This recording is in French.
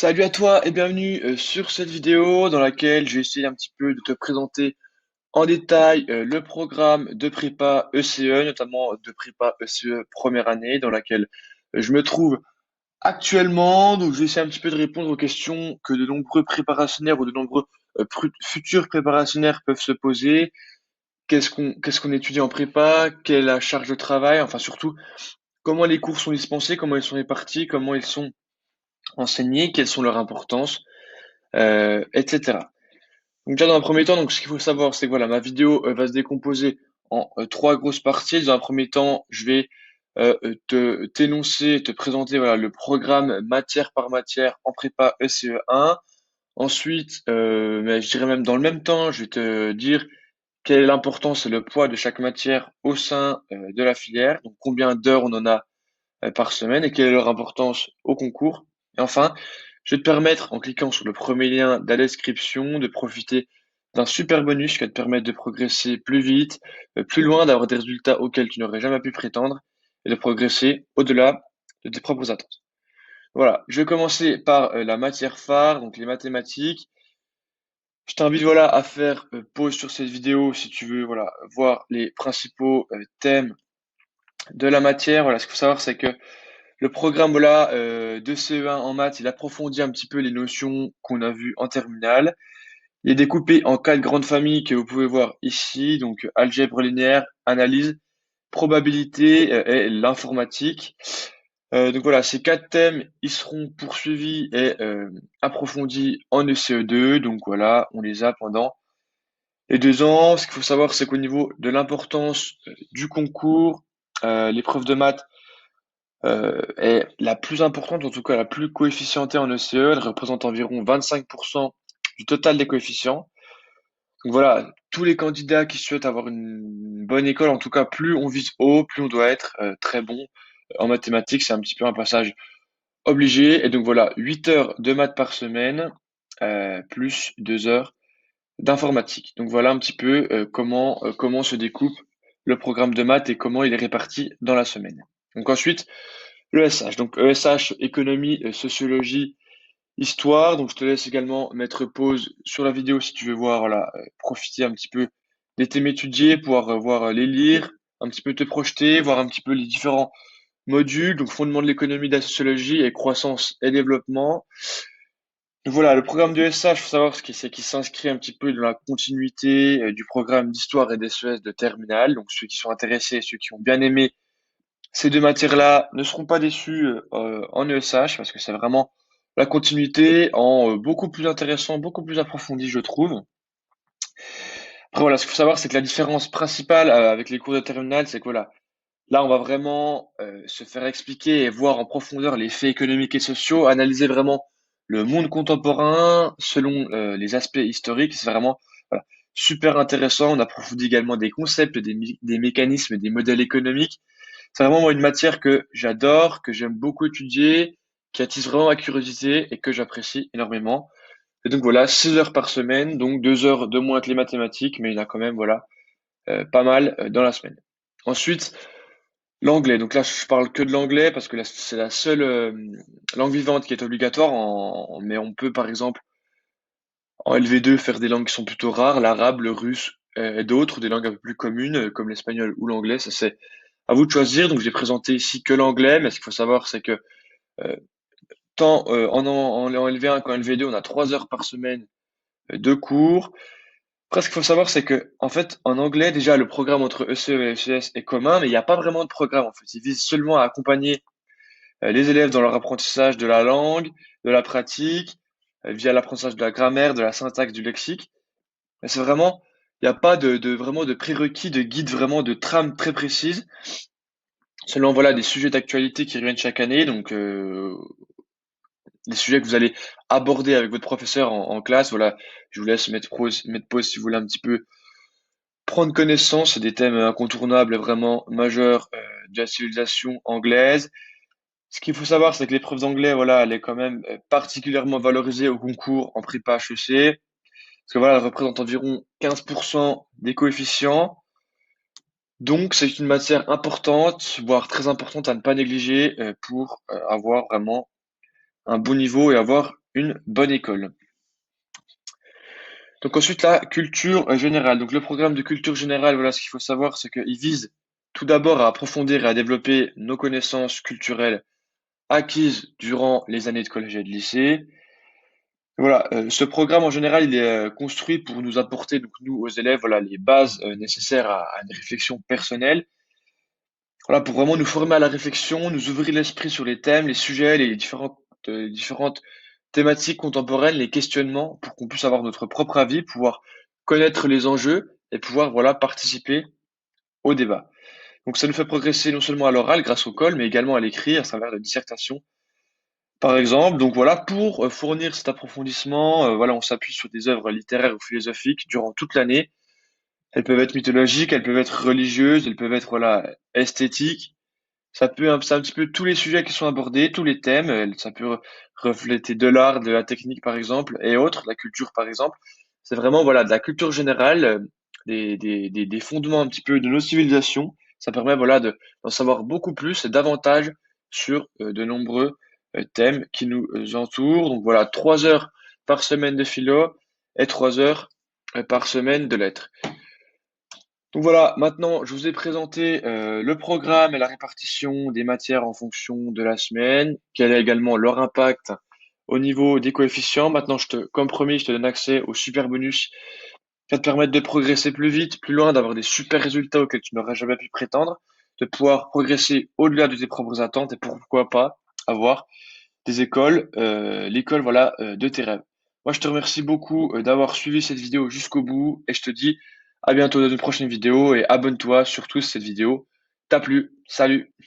Salut à toi et bienvenue sur cette vidéo dans laquelle je vais essayer un petit peu de te présenter en détail le programme de prépa ECE, notamment de prépa ECE première année dans laquelle je me trouve actuellement. Donc je vais essayer un petit peu de répondre aux questions que de nombreux préparationnaires ou de nombreux futurs préparationnaires peuvent se poser. Qu'est-ce qu'on étudie en prépa? Quelle est la charge de travail? Enfin surtout, comment les cours sont dispensés, comment ils sont répartis, comment ils sont enseignés, quelles sont leurs importances, etc. Donc déjà dans un premier temps, donc ce qu'il faut savoir, c'est que voilà, ma vidéo va se décomposer en trois grosses parties. Dans un premier temps, je vais te t'énoncer, te présenter voilà le programme matière par matière en prépa ECE1. Ensuite, mais je dirais même dans le même temps, je vais te dire quelle est l'importance et le poids de chaque matière au sein de la filière. Donc combien d'heures on en a par semaine et quelle est leur importance au concours. Et enfin, je vais te permettre, en cliquant sur le premier lien de la description, de profiter d'un super bonus qui va te permettre de progresser plus vite, plus loin, d'avoir des résultats auxquels tu n'aurais jamais pu prétendre et de progresser au-delà de tes propres attentes. Voilà, je vais commencer par la matière phare, donc les mathématiques. Je t'invite voilà à faire pause sur cette vidéo si tu veux voilà voir les principaux thèmes de la matière. Voilà, ce qu'il faut savoir c'est que le programme voilà, de CE1 en maths, il approfondit un petit peu les notions qu'on a vues en terminale. Il est découpé en quatre grandes familles que vous pouvez voir ici, donc algèbre linéaire, analyse, probabilité et l'informatique. Donc voilà, ces quatre thèmes, ils seront poursuivis et approfondis en ECE2. Donc voilà, on les a pendant les 2 ans. Ce qu'il faut savoir, c'est qu'au niveau de l'importance du concours, l'épreuve de maths est la plus importante, en tout cas la plus coefficientée en ECE. Elle représente environ 25% du total des coefficients. Donc voilà, tous les candidats qui souhaitent avoir une bonne école, en tout cas, plus on vise haut, plus on doit être très bon en mathématiques. C'est un petit peu un passage obligé. Et donc voilà, 8 heures de maths par semaine, plus 2 heures d'informatique. Donc voilà un petit peu comment se découpe le programme de maths et comment il est réparti dans la semaine. Donc ensuite, l'ESH. Donc ESH, économie, sociologie, histoire. Donc je te laisse également mettre pause sur la vidéo si tu veux voir, voilà, profiter un petit peu des thèmes étudiés, pouvoir voir les lire, un petit peu te projeter, voir un petit peu les différents modules, donc fondement de l'économie, de la sociologie et croissance et développement. Donc voilà, le programme de ESH, faut savoir c'est qu'il s'inscrit un petit peu dans la continuité du programme d'histoire et d'SES de terminale. Donc ceux qui sont intéressés, ceux qui ont bien aimé ces deux matières-là ne seront pas déçus en ESH parce que c'est vraiment la continuité en beaucoup plus intéressant, beaucoup plus approfondi, je trouve. Après voilà, ce qu'il faut savoir, c'est que la différence principale avec les cours de terminale, c'est que voilà, là on va vraiment se faire expliquer et voir en profondeur les faits économiques et sociaux, analyser vraiment le monde contemporain selon les aspects historiques. C'est vraiment voilà, super intéressant. On approfondit également des concepts, des mécanismes, des modèles économiques. C'est vraiment moi une matière que j'adore, que j'aime beaucoup étudier, qui attise vraiment ma curiosité et que j'apprécie énormément. Et donc voilà, 6 heures par semaine, donc 2 heures de moins que les mathématiques, mais il y en a quand même voilà pas mal dans la semaine. Ensuite, l'anglais. Donc là, je parle que de l'anglais parce que là, c'est la seule langue vivante qui est obligatoire. Mais on peut par exemple en LV2 faire des langues qui sont plutôt rares, l'arabe, le russe et d'autres, des langues un peu plus communes comme l'espagnol ou l'anglais. Ça c'est à vous de choisir. Donc, j'ai présenté ici que l'anglais, mais ce qu'il faut savoir, c'est que euh, tant en LV1 qu'en LV2, on a 3 heures par semaine de cours. Après, ce qu'il faut savoir, c'est que, en fait, en anglais, déjà, le programme entre ECE et ECS est commun, mais il n'y a pas vraiment de programme, en fait. Il vise seulement à accompagner les élèves dans leur apprentissage de la langue, de la pratique, via l'apprentissage de la grammaire, de la syntaxe, du lexique. Mais c'est vraiment, il n'y a pas vraiment de prérequis, de guide vraiment de trame très précise. Selon voilà des sujets d'actualité qui reviennent chaque année, donc des sujets que vous allez aborder avec votre professeur en classe. Voilà, je vous laisse mettre pause si vous voulez un petit peu prendre connaissance. C'est des thèmes incontournables, et vraiment majeurs de la civilisation anglaise. Ce qu'il faut savoir, c'est que l'épreuve d'anglais, voilà, elle est quand même particulièrement valorisée au concours en prépa HEC. Parce que voilà, elle représente environ 15% des coefficients. Donc, c'est une matière importante, voire très importante à ne pas négliger pour avoir vraiment un bon niveau et avoir une bonne école. Donc ensuite, la culture générale. Donc le programme de culture générale, voilà, ce qu'il faut savoir, c'est qu'il vise tout d'abord à approfondir et à développer nos connaissances culturelles acquises durant les années de collège et de lycée. Voilà, ce programme en général, il est construit pour nous apporter, donc nous aux élèves, voilà, les bases nécessaires à une réflexion personnelle. Voilà, pour vraiment nous former à la réflexion, nous ouvrir l'esprit sur les thèmes, les sujets, les différentes thématiques contemporaines, les questionnements, pour qu'on puisse avoir notre propre avis, pouvoir connaître les enjeux et pouvoir, voilà, participer au débat. Donc ça nous fait progresser non seulement à l'oral grâce au col, mais également à l'écrit à travers la dissertation, par exemple. Donc voilà, pour fournir cet approfondissement, voilà, on s'appuie sur des œuvres littéraires ou philosophiques durant toute l'année. Elles peuvent être mythologiques, elles peuvent être religieuses, elles peuvent être, voilà, esthétiques. C'est un petit peu tous les sujets qui sont abordés, tous les thèmes. Ça peut refléter de l'art, de la technique par exemple, et autres, la culture par exemple. C'est vraiment voilà de la culture générale, des fondements un petit peu de nos civilisations. Ça permet voilà d'en savoir beaucoup plus et davantage sur de nombreux thèmes qui nous entourent. Donc voilà, 3 heures par semaine de philo et 3 heures par semaine de lettres. Donc voilà, maintenant je vous ai présenté le programme et la répartition des matières en fonction de la semaine, quel est également leur impact au niveau des coefficients. Maintenant, comme promis, je te donne accès au super bonus qui va te permettre de progresser plus vite, plus loin, d'avoir des super résultats auxquels tu n'aurais jamais pu prétendre, de pouvoir progresser au-delà de tes propres attentes et pourquoi pas avoir l'école voilà de tes rêves. Moi, je te remercie beaucoup d'avoir suivi cette vidéo jusqu'au bout et je te dis à bientôt dans une prochaine vidéo et abonne-toi surtout si cette vidéo t'a plu. Salut!